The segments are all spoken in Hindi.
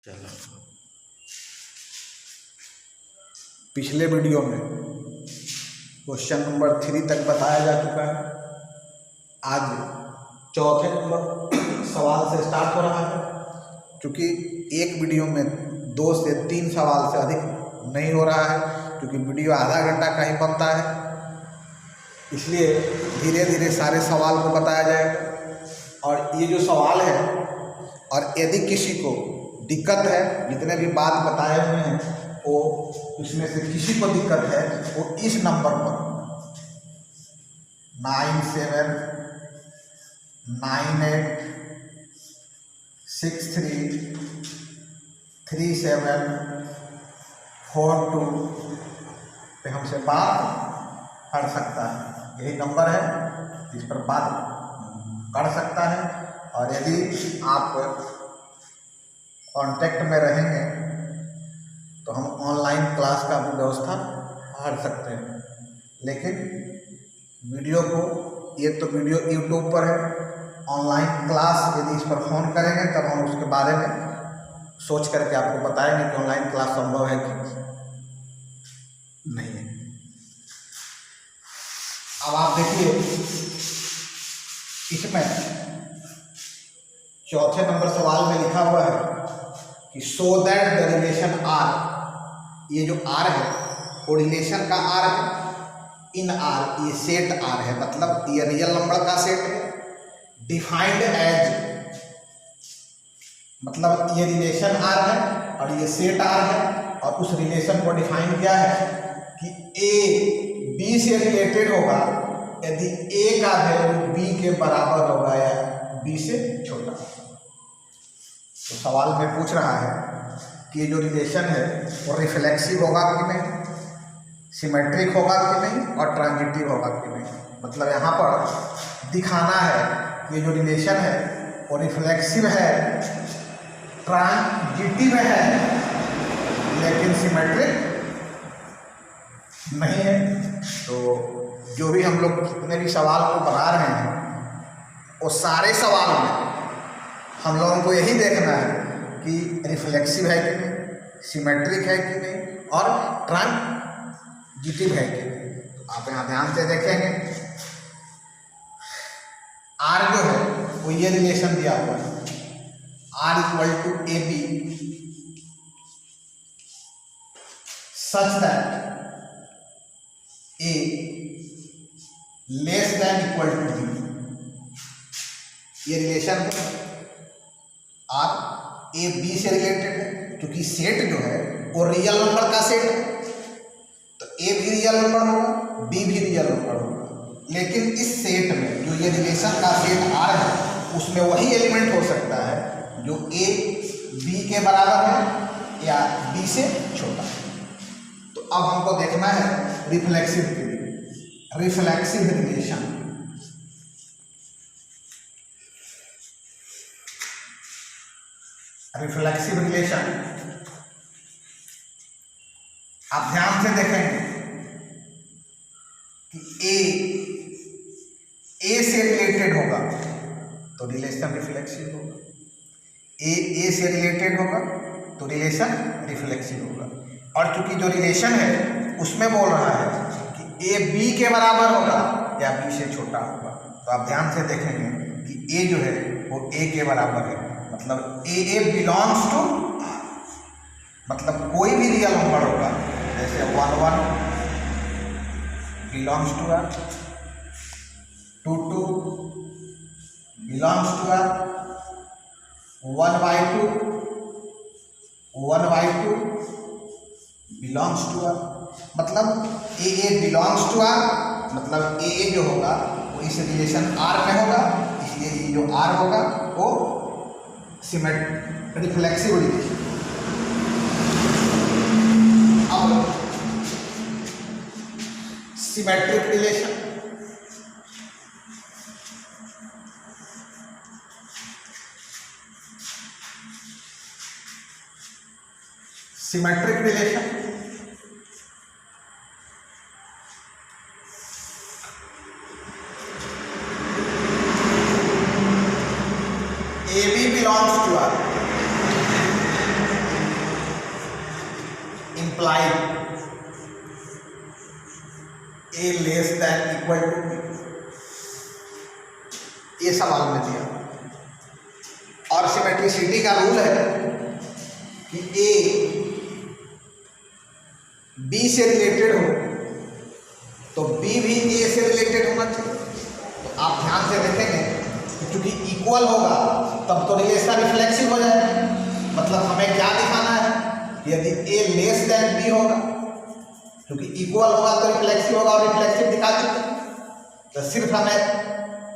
चलो, पिछले वीडियो में क्वेश्चन नंबर 3 तक बताया जा चुका है। आज चौथे नंबर सवाल से स्टार्ट हो रहा है। क्योंकि एक वीडियो में 2 से 3 सवाल से अधिक नहीं हो रहा है, क्योंकि वीडियो आधा घंटा का ही बनता है, इसलिए धीरे धीरे सारे सवाल को बताया जाएगा। और ये जो सवाल है, और यदि किसी को दिक्कत है, जितने भी बात बताए हुए हैं वो इसमें से किसी को दिक्कत है, वो इस नंबर पर 9798633742 पे हमसे बात कर सकता है। यही नंबर है जिस पर बात कर सकता है। और यदि आप कांटेक्ट में रहेंगे तो हम ऑनलाइन क्लास का भी व्यवस्था कर सकते हैं। लेकिन वीडियो को, ये तो वीडियो यूट्यूब पर है, ऑनलाइन क्लास यदि इस पर फ़ोन करेंगे तब हम उसके बारे में सोच करके आपको बताएंगे कि ऑनलाइन क्लास संभव है कि नहीं है। अब आप देखिए, इसमें चौथे नंबर सवाल में लिखा हुआ है कि so that the relation R, ये जो आर है वो रिलेशन का आर है। इन आर, ये सेट आर है, मतलब ये रियल नंबर का सेट है। डिफाइंड एज, मतलब ये रिलेशन आर है और ये सेट आर है। और उस रिलेशन को डिफाइन किया है कि ए बी से रिलेटेड होगा यदि ए का वैल्यू बी के बराबर होगा या बी से छोटा। तो सवाल में पूछ रहा है कि जो रिलेशन है वो रिफ्लेक्सिव होगा कि नहीं, सिमेट्रिक होगा कि नहीं, और ट्रांजिटिव होगा कि नहीं। मतलब यहाँ पर दिखाना है कि ये जो रिलेशन है वो रिफ्लेक्सिव है, ट्रांजिटिव है, लेकिन सिमेट्रिक नहीं है। तो जो भी हम लोग जितने भी सवाल को बना रहे हैं वो सारे सवाल में हम लोगों को यही देखना है कि रिफ्लेक्सिव है कि नहीं, सिमेट्रिक है कि नहीं, और ट्रांजिटिव है कि नहीं। तो आप यहाँ ध्यान से देखेंगे, आर जो है वो ये रिलेशन दिया हुआ है, R equal to A B such that A less than equal to B. ये रिलेशन है, आर ए बी से रिलेटेड है, क्योंकि सेट जो है वो रियल नंबर का सेट है। तो ए भी रियल नंबर होगा, बी भी रियल नंबर होगा। लेकिन इस सेट में जो ये रिलेशन का सेट आर है, उसमें वही एलिमेंट हो सकता है जो ए बी के बराबर है या बी से छोटा है। तो अब हमको देखना है रिफ्लेक्सिव के लिए, रिफ्लेक्सिव रिलेशन। रिफ्लेक्सिव रिलेशन आप ध्यान से देखेंगे कि ए से रिलेटेड होगा तो रिलेशन रिफ्लेक्सिव होगा, ए से रिलेटेड होगा तो रिलेशन रिफ्लेक्सिव होगा। और चूंकि जो रिलेशन है उसमें बोल रहा है कि ए बी के बराबर होगा या बी से छोटा होगा। तो आप ध्यान से देखेंगे कि ए जो है वो ए के बराबर है, मतलब ए बिलोंग्स टू, मतलब कोई भी रियल नंबर होगा, जैसे 1 belongs to R, 2 belongs to R, 1/2 belongs to R. मतलब ए बिलोंग्स टू आर, मतलब ए जो होगा वो इस रिलेशन आर में होगा, इसलिए ये जो आर होगा वो रिफ्लेक्सिव रिलेशन। अब symmetric relation, symmetric relation A B belongs to R, implied a less than equal to b, ये सवाल में दिया। और सिमेट्रिसिटी का रूल है कि ए बी से रिलेटेड हो तो बी भी ए से रिलेटेड होना चाहिए। तो आप ध्यान से देखेंगे कि चूंकि इक्वल होगा तब तो रिलेशन रिफ्लेक्सिव हो जाएगा। मतलब हमें क्या दिखाना है कि यदि ए लेस देन बी होगा, क्योंकि इक्वल होगा तो रिफ्लेक्सिव होगा और रिफ्लेक्सिव दिखा देते हैं, तो सिर्फ हमें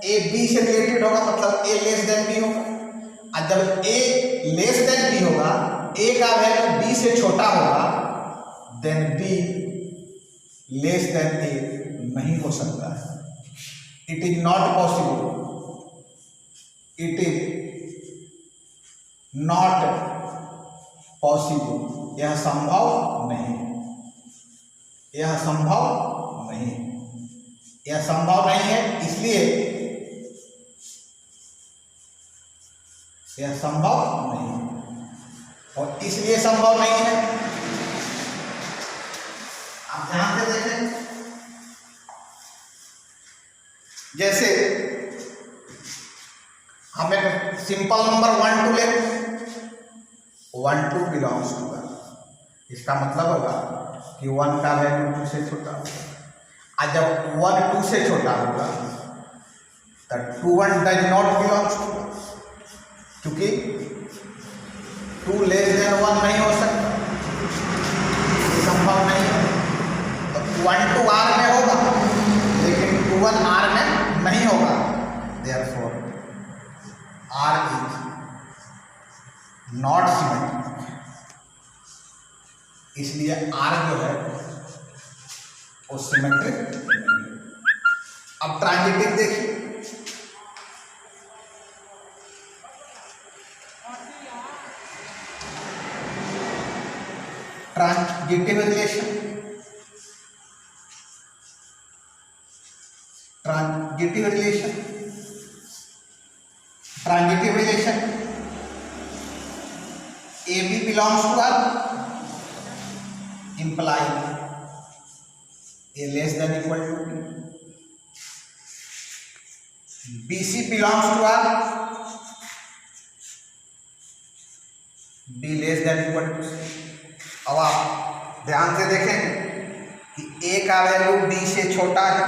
ए बी से रिलेटेड होगा, मतलब ए लेस देन बी होगा। और जब ए लेस देन बी होगा, ए का वैल्यू बी से छोटा होगा, देन बी लेस देन ए नहीं हो सकता है। It is not possible, it is not possible, यह संभव नहीं, यह संभव नहीं, यह संभव नहीं है। इसलिए यह संभव नहीं है, और इसलिए संभव नहीं है। आप ध्यान से देखें, जैसे हमें सिंपल नंबर 1 2 ले, 1 2 बिलोंग्स टू 1, इसका मतलब होगा कि 1 का वैल्यू 2 से छोटा होगा। और जब 1 2 से छोटा होगा तो 2 1 डज नॉट बिलोंग्स टू 1, क्योंकि 2 लेस देन 1 नहीं हो सकता, संभव नहीं है। तो 1 2 आर में होगा लेकिन 2 1 आर में नहीं होगा। Therefore R is not symmetric, इसलिए आर जो है वो सिमेट्रिक। अब ट्रांजिटिव देखिए, transitive relation, transitive relation, transitive relation A B belongs to R imply A less than equal to B C belongs to R B less than equal to C. अब आप ध्यान से देखें कि ए का वैल्यू बी से छोटा है,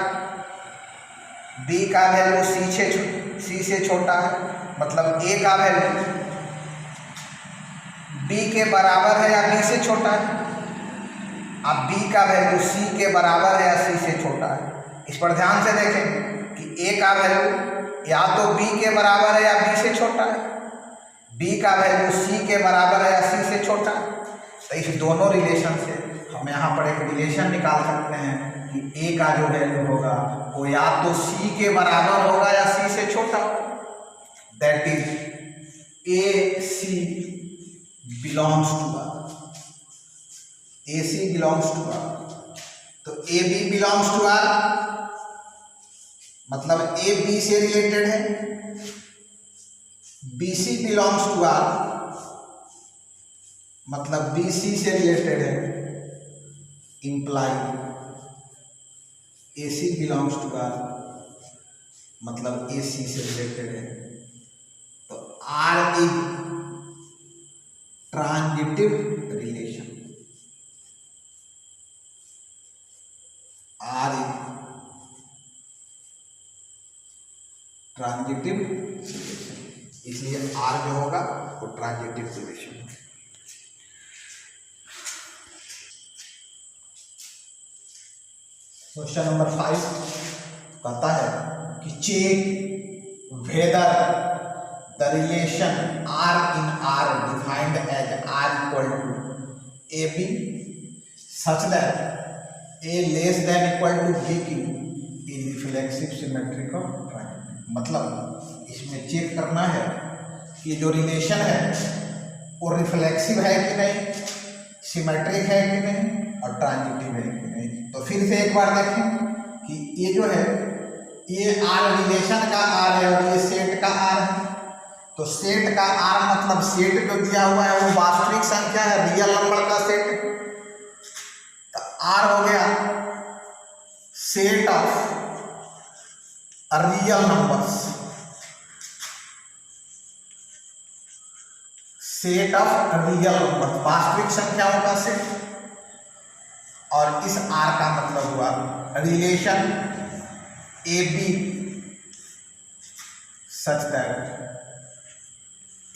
बी का वैल्यू सी से छोटा है, मतलब ए का वैल्यू बी के बराबर है या बी से छोटा है। अब बी का वैल्यू सी के बराबर है या सी से छोटा है। इस पर ध्यान से देखें कि ए का वैल्यू या तो बी के बराबर है या बी से छोटा है, बी का वैल्यू सी के बराबर है या सी से छोटा है। तो इस दोनों रिलेशन से हम यहाँ पर एक रिलेशन निकाल सकते हैं कि ए का जो वैल्यू होगा वो या तो सी के बराबर होगा या सी से छोटा, that is A C belongs to R, A C belongs to R. तो A B belongs to R मतलब ए बी से रिलेटेड है, B C belongs to R मतलब बी सी से रिलेटेड है, imply A C belongs to R मतलब ए सी से रिलेटेड है। तो R is transitive relation, R is transitive relation, इसलिए आर जो होगा वो ट्रांजिटिव रिलेशन है। क्वेश्चन नंबर 5 कहता है कि check whether the relation R in R defined as R equal to A B such that A less than equal to B cube is reflexive symmetric of triangle. मतलब इसमें चेक करना है कि जो रिलेशन है वो रिफ्लेक्सिव है कि नहीं, सिमेट्रिक है कि नहीं और ट्रांजिटिव है कि नहीं। तो फिर से एक बार देखें कि ये जो है ये आर रिलेशन का आर है और ये सेट का आर है। तो सेट का आर मतलब सेट जो दिया हुआ है वो वास्तविक संख्या है, रियल नंबर का सेट। आर हो गया set of real numbers, set of real number, वास्तविक संख्याओं का सेट। और इस आर का मतलब हुआ relation A B such that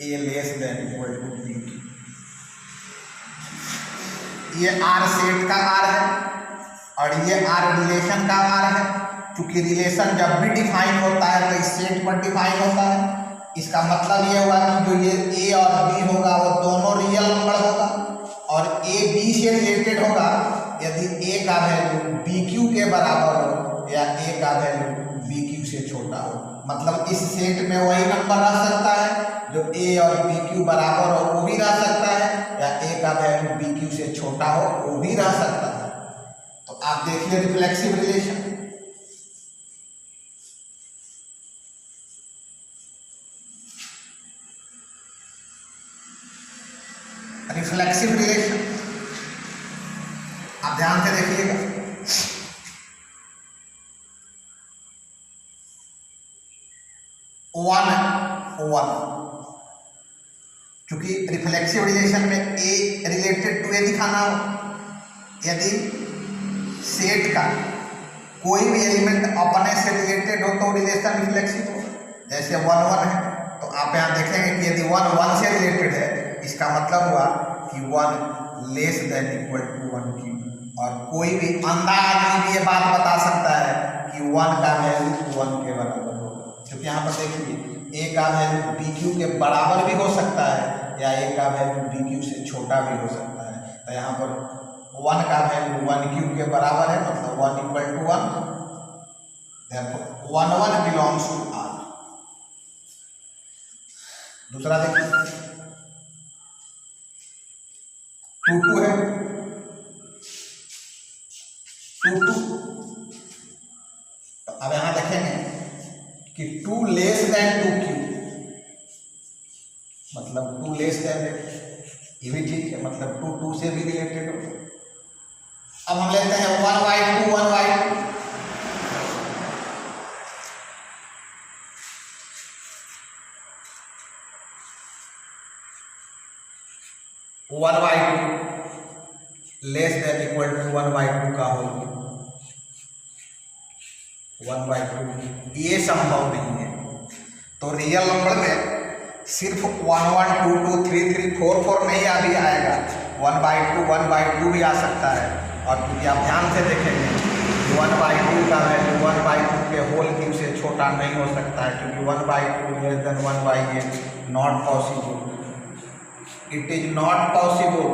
A less than equal to B. ये आर सेट का आर है और ये आर रिलेशन का आर है। क्योंकि रिलेशन जब भी डिफाइन होता है तो इस सेट पर डिफाइन होता है। इसका मतलब ये हुआ कि जो ये ए और बी होगा वो दोनों रियल नंबर होगा और ए बी से रिलेटेड होगा यदि ए का वैल्यू बी क्यू के बराबर हो या ए का वैल्यू बी क्यू से छोटा हो। मतलब इस सेट में वही नंबर रह सकता है जो ए और बी क्यू बराबर हो वो भी रह सकता है, या ए का वैल्यू बी क्यू से छोटा हो वो भी रह सकता है। तो आप देखिए रिफ्लेक्सिव रिलेशन, रिफ्लेक्सिव रिलेशन आप ध्यान से देखिएगा। वन क्योंकि रिफ्लेक्सिव रिलेशन में ए रिलेटेड टू ए दिखाना हो, यदि सेट का कोई भी एलिमेंट अपने से रिलेटेड हो तो रिलेशन रिफ्लेक्सिव हो। जैसे 1 1 है तो आप यहाँ देखेंगे कि यदि 1 1 से रिलेटेड है इसका मतलब हुआ कि 1 less than equal to 1 cube. और कोई भी अंधा आदमी भी ये बात बता सकता है कि 1 का वैल्यू 1 के बराबर होगा। क्योंकि यहाँ पर देखिए ए का वैल्यू बी क्यू के बराबर भी हो सकता है या ए का वैल्यू बी क्यू से छोटा भी हो सकता है। तो यहाँ पर 1 का वैल्यू 1 क्यू के बराबर है, मतलब 1 equal to 1, therefore 1 1 belongs to R. दूसरा देखिए 2 2 है, 2 2। तो अब यहां देखेंगे कि 2 लेस देन 2 क्यू, मतलब 2 लेस देन, ये भी ठीक है, मतलब 2 2 से भी रिलेटेड हो। अब हम लेते हैं 1 by 2 1 by 2। 1 by 2 less than equal to 1 by 2 का होल क्यूब। 1 बाई 2 ये संभव नहीं है। तो रियल नंबर में सिर्फ 1 1 2 2 3 3 4 4 नहीं अभी आएगा, 1 बाई 2 भी आ सकता है। और क्योंकि आप ध्यान से देखेंगे 1 बाई 2 का वैल्यू 1 बाई 2 के होल क्यूब से छोटा नहीं हो सकता है, क्योंकि 1 by 2 less then 1 by 8 not possible, it is not possible,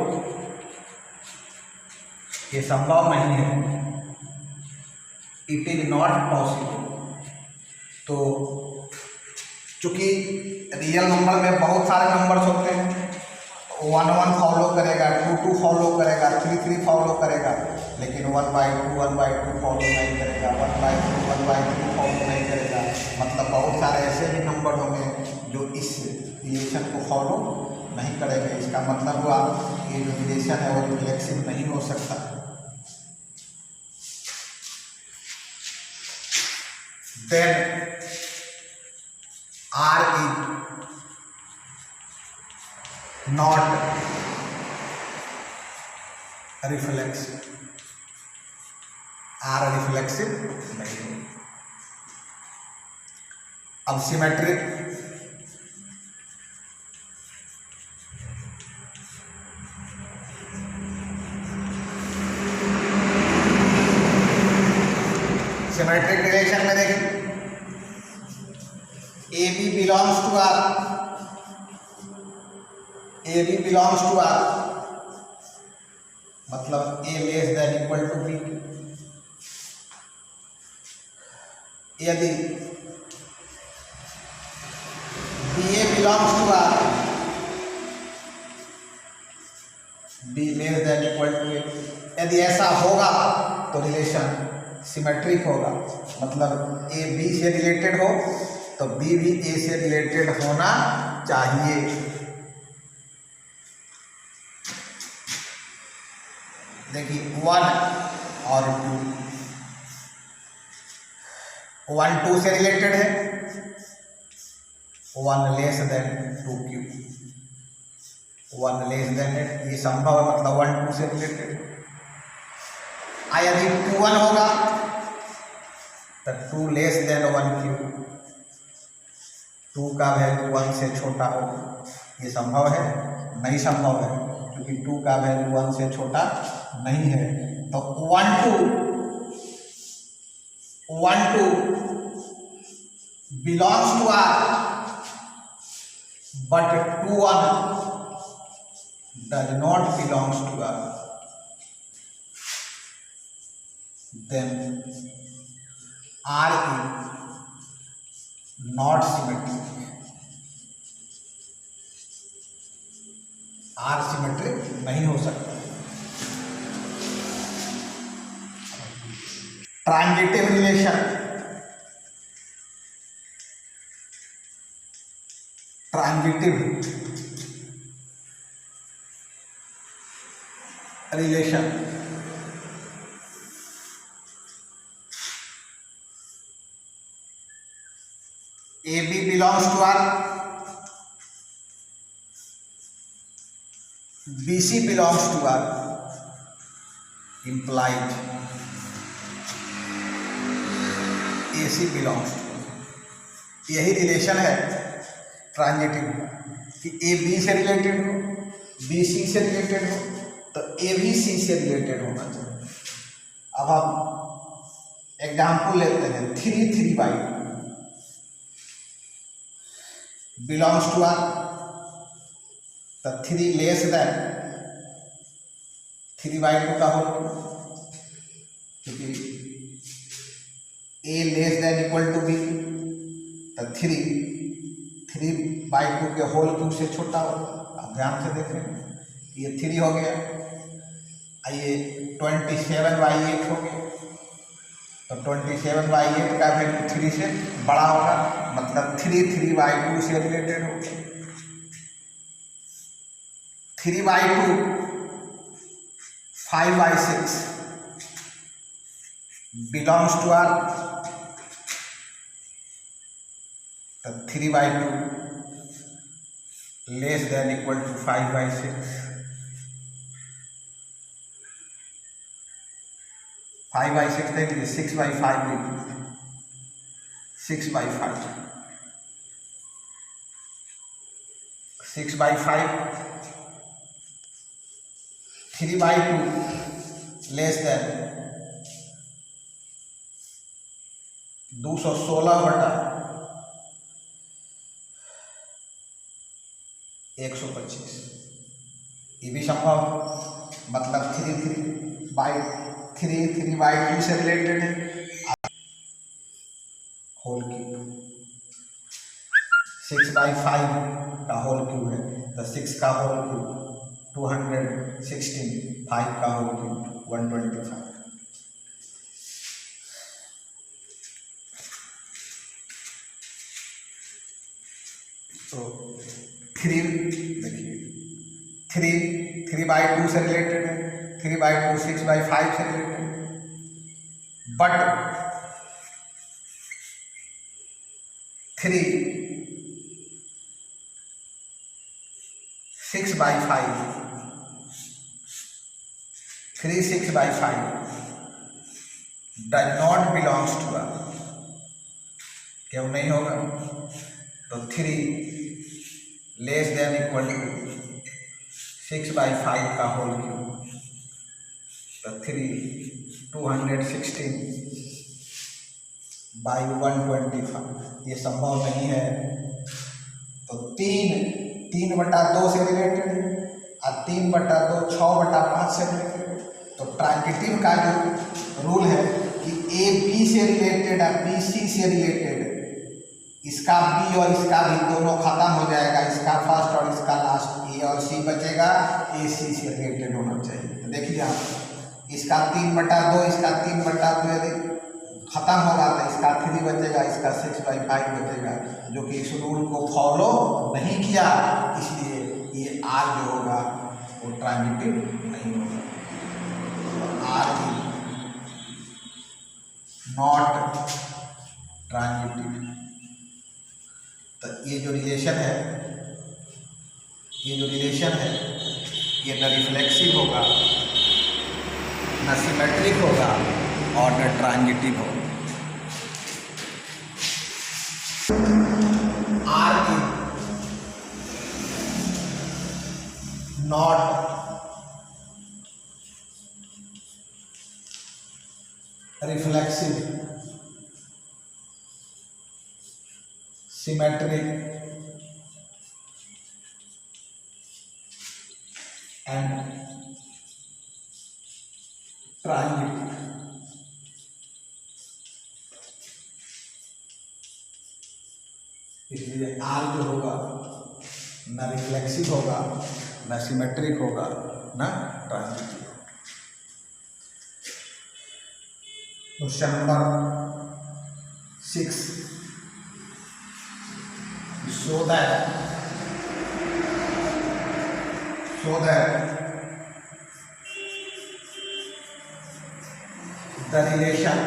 ये संभव नहीं है, इट इज नॉट पॉसिबल। तो चूंकि रियल नंबर में बहुत सारे नंबर्स होते हैं, 1 1 फॉलो करेगा, 2 2 फॉलो करेगा, 3 3 फॉलो करेगा, लेकिन 1 बाई 2 फॉलो नहीं करेगा, 1 बाई 3 फॉलो नहीं करेगा। मतलब बहुत सारे ऐसे भी नंबर होंगे जो इस रिलेशन को फॉलो नहीं करेंगे। इसका मतलब हुआ कि जो रिलेशन है वो रिफ्लेक्सिव नहीं हो सकता। Then R is not reflexive, R reflexive नहीं। अब सिमेट्रिक, सिमेट्रिक रिलेशन में देखिए A B belongs to R, A B belongs to R, मतलब A less than equal to B. यदि B A belongs to R, B less than equal to A, यदि ऐसा होगा तो रिलेशन सिमेट्रिक होगा, मतलब ए बी से रिलेटेड हो तो बी भी ए से रिलेटेड होना चाहिए। देखिए 1 और 2, 1 2 से रिलेटेड है, 1 less then 2q, 1 less then it, ये संभव है, मतलब 1 2 से रिलेटेड। यदि 2 1 होगा तो 2 लेस देन 1q, 2 का वैल्यू 1 से छोटा होगा, ये संभव है? नहीं संभव है, क्योंकि 2 का वैल्यू 1 से छोटा नहीं है। तो 1 2 belongs to R, but 2 1 does not belongs to R. Then R is not symmetric. R symmetric नहीं हो सकता। Transitive relation, transitive relation AB belongs to R, BC belongs to R, implied AC belongs to R। यही रिलेशन है ट्रांजिटिव कि ए बी से रिलेटेड हो, बी सी से रिलेटेड हो, तो ए भी सी से रिलेटेड होना चाहिए। अब हम एग्जाम्पल लेते हैं, 3 3/2 बिलोंग्स टू आर, तो 3 लेस देन 3/2 का होल, क्योंकि A less than equal to B, तो 3/2 के होल क्यूब से छोटा हो। आप ध्यान से देखें, ये 3 हो गया, ये 27/8 हो गया, तो 27/8 का वैल्यू 3 से बड़ा होगा, मतलब 3 3/2 से रिलेटेड होगा। 3/2 5/6 बिलोंग्स टू आर, तो 3/2 लेस देन इक्वल टू 5/6, 5/6 देख लीजिए, 6/5 लीजिए, 6/5 3/2 लेस देन 216/125, ये भी संभव, मतलब 3/2 से रिलेटेड है। होल क्यूब 6/5 का होल क्यूब है, तो 6 का होल क्यूब 216, 5 का होल क्यूब 125। तो 3 देखिए, 3/2 से रिलेटेड है, 3/2 6/5 से रिलेटेड है, but 3 6/5 does not belongs to R, क्यों नहीं होगा? तो 3 लेस देन इक्वल टू 6/5 का होल क्यूब, तो 216/125, ये संभव नहीं है। तो 3/2 से रिलेटेड है, और 3/2 6/5 से रिलेटेड है। तो ट्रांजिटिव का जो रूल है कि ए बी से रिलेटेड है, बी सी से रिलेटेड है, इसका बी और इसका भी दोनों खत्म हो जाएगा, इसका फर्स्ट और इसका लास्ट, ए और सी बचेगा, ए सी से रिलेटेड होना चाहिए। तो देखिए आप, इसका 3/2, इसका 3/2 यदि खत्म होगा तो इसका 3 बचेगा, इसका 6/5 बचेगा, जो कि इस रूल को फॉलो नहीं किया, इसलिए ये आर जो होगा वो ट्रांजिटिव नहीं होगा। R E not transitive. तो ये जो रिलेशन है ये न रिफ्लेक्सिव होगा, न सिमेट्रिक होगा और न ट्रांजिटिव होगा। R E not reflexive, symmetric and transitive. इसलिए आर जो होगा न रिफ्लेक्सिव होगा, न सिमेट्रिक होगा, न transitive. Question number 6, show that the relation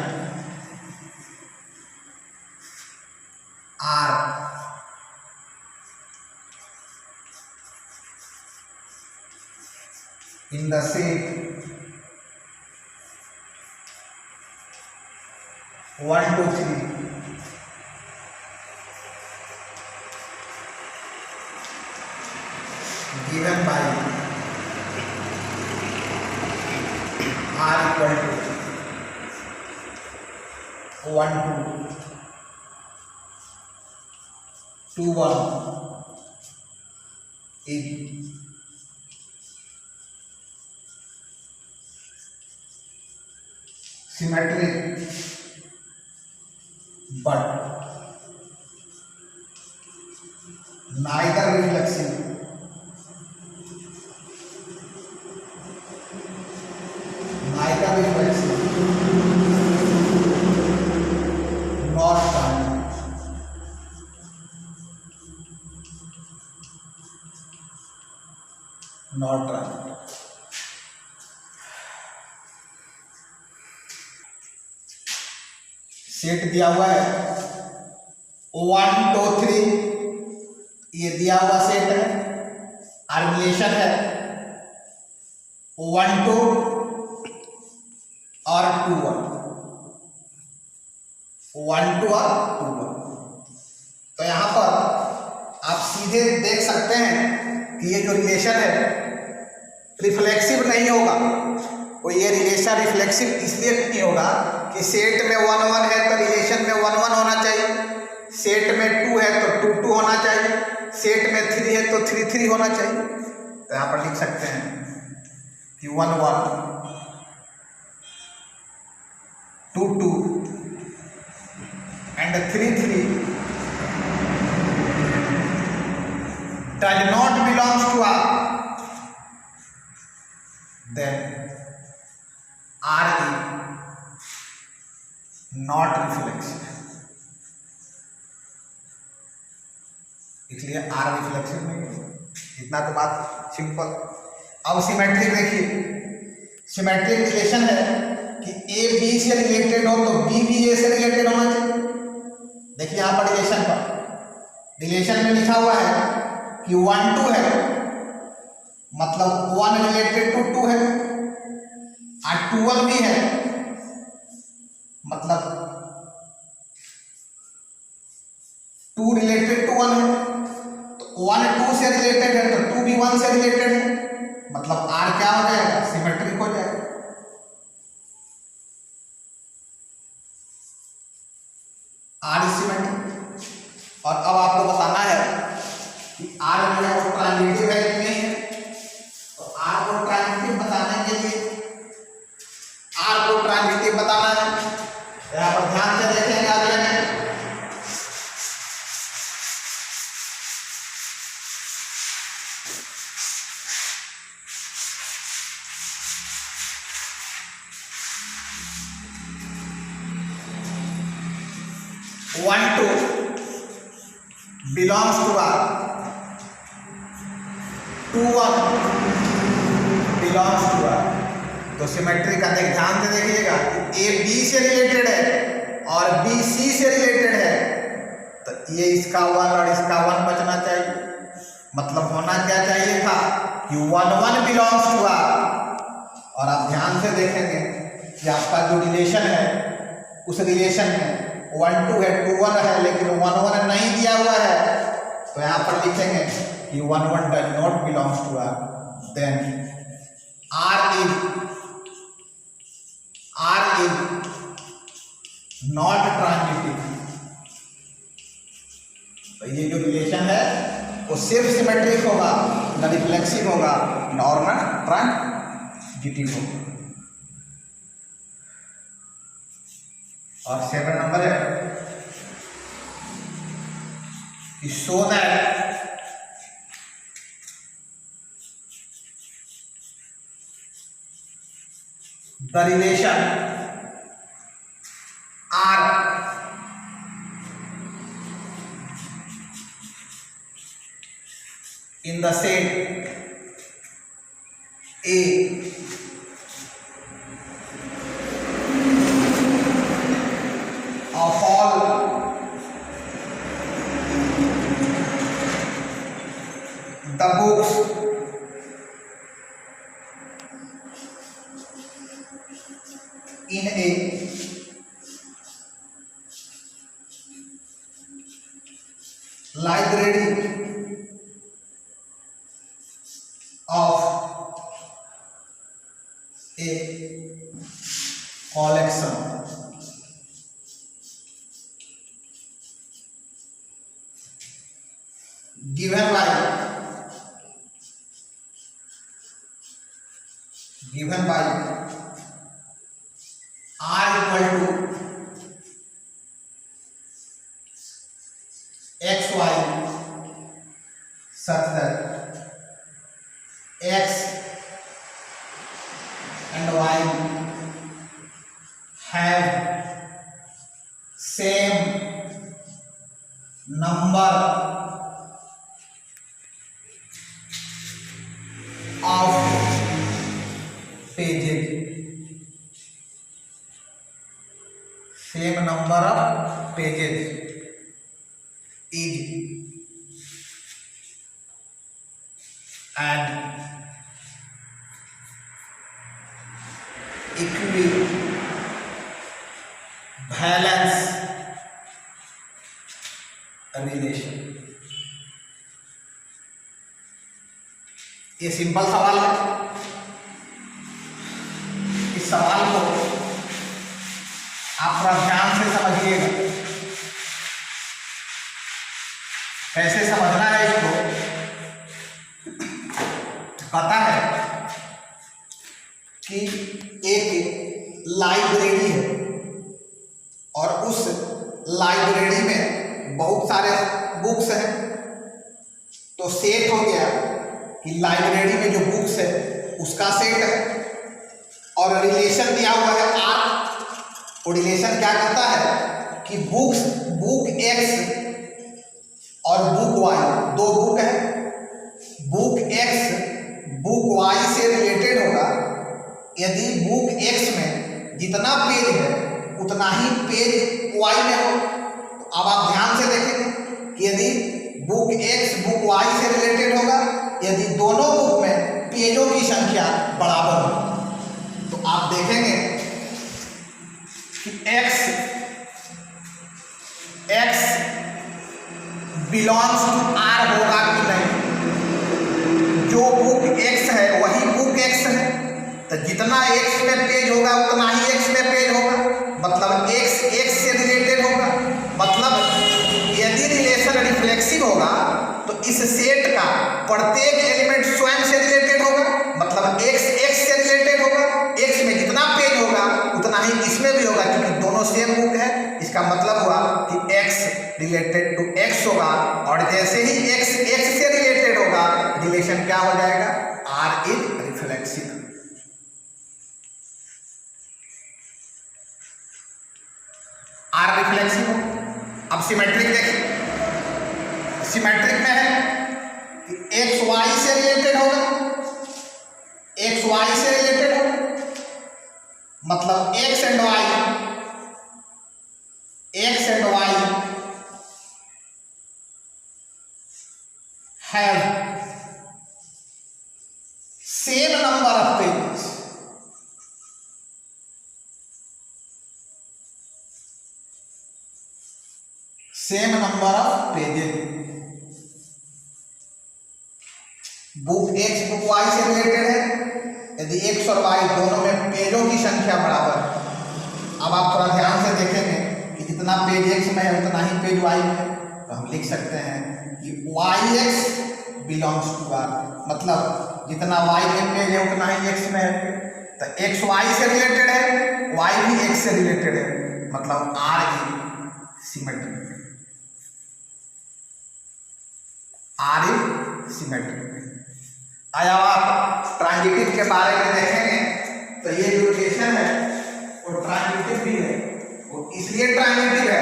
R in the set 1 2 3 given by R equal to 1 2 2 1 is symmetric but neither reflexive nor transitive। Set दिया हुआ है 1 2 3, ये दिया हुआ सेट है। और रिलेशन है 1 2 और 2 1, 1 2 और 2 1। तो यहाँ पर आप सीधे देख सकते हैं कि ये जो रिलेशन है रिफ्लेक्सिव नहीं होगा। और ये रिलेशन रिफ्लेक्सिव इसलिए नहीं होगा कि सेट में 1 1 है तो रिलेशन में 1 1 होना चाहिए, सेट में 2 है तो 2 2 होना चाहिए, सेट में 3 है तो 3 3 होना चाहिए। तो यहाँ पर लिख सकते हैं कि 1 1 2 2 and 3 3 does not belongs to R, then R is not reflexive। इसलिए R रिफ्लेक्सिव नहीं है। इतना तो बात सिंपल। अब सिमेट्रिक देखिए, सिमेट्रिक रिलेशन है कि ए बी से रिलेटेड हो तो बी भी ए से रिलेटेड होना चाहिए। देखिए यहाँ पर रिलेशन में लिखा हुआ है कि 1 2 है मतलब 1 रिलेटेड टू 2 है, और 2 1 भी है मतलब 2 रिलेटेड टू 1 है। तो 1 2 से रिलेटेड है तो 2 भी 1 से रिलेटेड है, मतलब R क्या हो जाएगा, सिमेट्रिक हो जाएगा। R symmetric. और अब आपको बताना है कि R जो है वो ट्रांजिटिव है कि नहीं है। तो R को ट्रांजिटिव बताने के लिए R को ट्रांजिटिव बताना है। यहाँ पर ध्यान से देखेंगे अगले में 1 2 belongs to R, 2 1 belongs to R। तो सिमेट्री का ध्यान से देखिएगा कि ए बी से रिलेटेड है और बी सी से रिलेटेड है, तो ये इसका 1 और इसका 1 बचना चाहिए। मतलब होना क्या चाहिए था कि 1 1 बिलोंग्स टू आर। और आप ध्यान से देखेंगे कि आपका जो रिलेशन है उस रिलेशन में 1 2 है, 2 1 है, लेकिन 1 1 नहीं दिया हुआ है, तो यहाँ पर लिखेंगे कि 1 1 does not belongs to R. Then R is not transitive. तो ये जो रिलेशन है वो सिर्फ सिमेट्रिक होगा, न रिफ्लेक्सिव होगा और न ट्रांजिटिव होगा। और 7 नंबर है कि show that the relation R in the set A of all the books in a library of a collection given by R equal to x y such that x and y have same number of pages, same number of pages is an equivalence relation। ये सिंपल सवाल है। इस सवाल को आप थोड़ा ध्यान से समझिएगा। कैसे समझना है इसको, पता है कि एक लाइब्रेरी है और उस लाइब्रेरी में बहुत सारे बुक्स हैं, तो सेट हो गया कि लाइब्रेरी में जो बुक्स है उसका सेट है और रिलेशन दिया हुआ है R। वो रिलेशन क्या करता है कि बुक X और बुक Y, दो बुक है, बुक X बुक Y से रिलेटेड होगा यदि बुक X में जितना पेज है उतना ही पेज Y में हो। तो अब आप ध्यान से देखेंगे कि यदि बुक X बुक Y से रिलेटेड होगा यदि दोनों बुक में पेजों की संख्या बराबर हो, तो आप देखेंगे कि X बिलोंग्स टू R होगा कि नहीं। जो बुक X है वही बुक X है, तो जितना X में पेज होगा उतना ही X में पेज होगा, मतलब X से रिलेटेड होगा। मतलब यदि रिलेशन रिफ्लेक्सिव होगा तो इस सेट का प्रत्येक एलिमेंट स्वयं से रिलेटेड होगा, मतलब X से रिलेटेड होगा। X में जितना पेज होगा उतना ही इसमें भी होगा, क्योंकि दोनों सेम बुक है। इसका मतलब हुआ कि X रिलेटेड टू X होगा, और जैसे ही X से रिलेटेड होगा रिलेशन क्या हो जाएगा, R is reflexive. R reflexive हो। अब सिमेट्रिक देखिए, सिमेट्रिक में है कि X Y से रिलेटेड होगा, X Y से रिलेटेड होगा, मतलब X and Y have same number of pages. Same number of pages. Book X book Y से रिलेटेड है। यदि एक्स और वाई दोनों में पेजों की संख्या बराबर है, अब आप थोड़ा ध्यान से देखेंगे कि जितना पेज एक्स में है उतना ही पेज वाई में है, तो हम लिख सकते हैं कि Y X belongs to R, मतलब जितना वाई में पेज है उतना ही एक्स में है। तो एक्स वाई से रिलेटेड है, वाई भी एक्स से रिलेटेड है, मतलब R is symmetric. R is symmetric. आया आप ट्रांजिटिव के बारे में देखेंगे तो ये जो रिलेशन है वो ट्रांजिटिव भी है। वो इसलिए ट्रांजिटिव है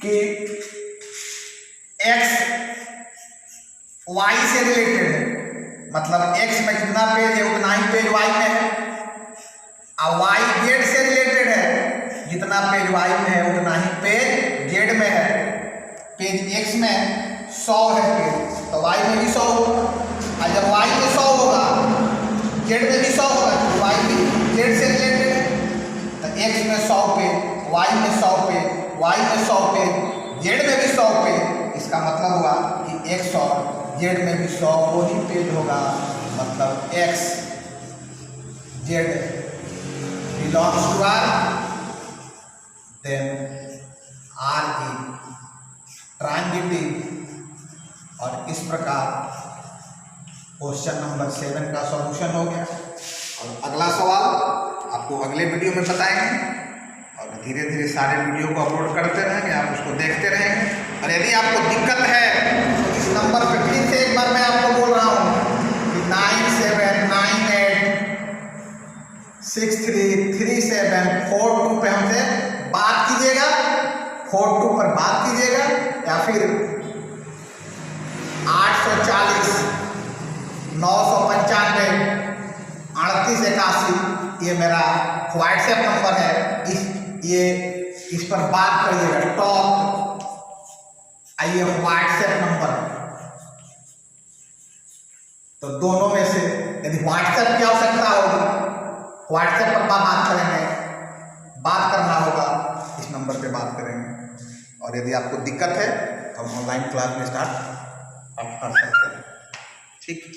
कि x y से रिलेटेड है, मतलब x में जितना पेज है उतना ही पेज y में है, और y z से रिलेटेड है, जितना पेज y में है उतना ही पेज z में है। पेज x में 100 है पेज, तो y में भी 100 होगा, और जब y में 100 होगा z में भी 100 होगा, तो y भी z से रिलेटेड है। तो x में 100 पेज, y में 100 पेज, y में 100 पेज, z में भी 100 पेज। इसका मतलब हुआ कि x और z में भी 100 को ही पेज होगा, मतलब x z belongs to r, then r is transitive. और इस प्रकार क्वेश्चन नंबर 7 का सॉल्यूशन हो गया। और अगला सवाल आपको अगले वीडियो में बताएंगे, और धीरे धीरे सारे वीडियो को अपलोड करते रहेंगे, आप उसको देखते रहेंगे। और यदि आपको दिक्कत है तो इस नंबर पर फिर से एक बार मैं आपको बोल रहा हूँ कि 9798633742 पे हमसे बात कीजिएगा, 42 पर बात कीजिएगा, या फिर 840 995 3881 ये मेरा व्हाट्सएप नंबर है। इस पर बात करिएगा, टॉक आइए व्हाट्सएप नंबर। तो दोनों में से यदि व्हाट्सएप की आवश्यकता होगी, व्हाट्सएप पर बात करेंगे, बात करना होगा इस नंबर पे बात करेंगे। और यदि आपको दिक्कत है तो हम ऑनलाइन क्लास में स्टार्ट कर सकते हैं। ठीक।